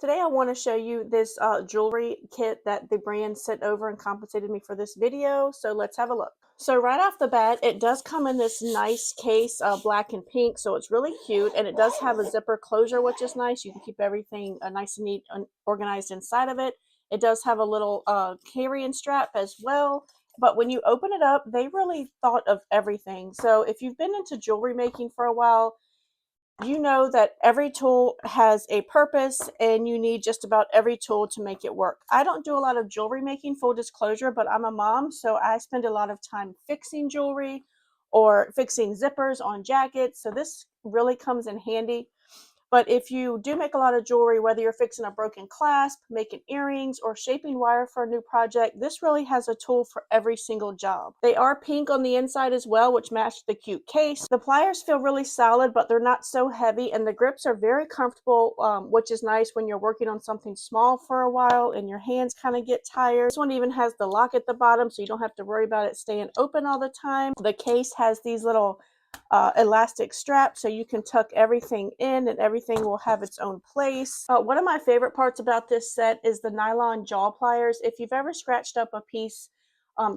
Today I want to show you this jewelry kit that the brand sent over and compensated me for this video, so let's have a look. So right off the bat, it does come in this nice case, black and pink, so it's really cute, and it does have a zipper closure, which is nice. You can keep everything nice and neat and organized inside of it. It does have a little carrying strap as well, but when you open it up, they really thought of everything. So if you've been into jewelry making for a while, you know that every tool has a purpose and you need just about every tool to make it work. I don't do a lot of jewelry making, full disclosure, but I'm a mom, so I spend a lot of time fixing jewelry or fixing zippers on jackets. So this really comes in handy. But if you do make a lot of jewelry, whether you're fixing a broken clasp, making earrings, or shaping wire for a new project, this really has a tool for every single job. They are pink on the inside as well, which match the cute case. The pliers feel really solid, but they're not so heavy, and the grips are very comfortable, which is nice when you're working on something small for a while and your hands kind of get tired. This one even has the lock at the bottom, so you don't have to worry about it staying open all the time. The case has these little elastic strap, so you can tuck everything in and everything will have its own place. One of my favorite parts about this set is the nylon jaw pliers. If you've ever scratched up a piece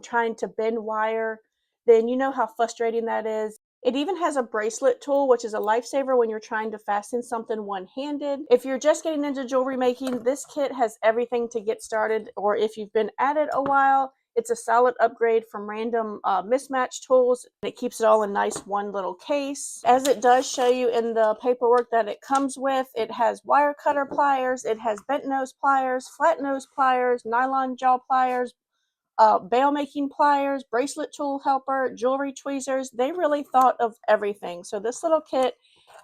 trying to bend wire, then you know how frustrating that is. It even has a bracelet tool, which is a lifesaver when you're trying to fasten something one-handed. If you're just getting into jewelry making, this kit has everything to get started, or if you've been at it a while, it's a solid upgrade from random mismatch tools. It keeps it all in nice one little case. As it does show you in the paperwork that it comes with, it has wire cutter pliers, it has bent nose pliers, flat nose pliers, nylon jaw pliers, bail making pliers, bracelet tool helper, jewelry tweezers. They really thought of everything. So this little kit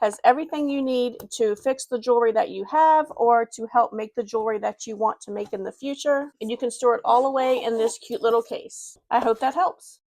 has everything you need to fix the jewelry that you have or to help make the jewelry that you want to make in the future. And you can store it all away in this cute little case. I hope that helps.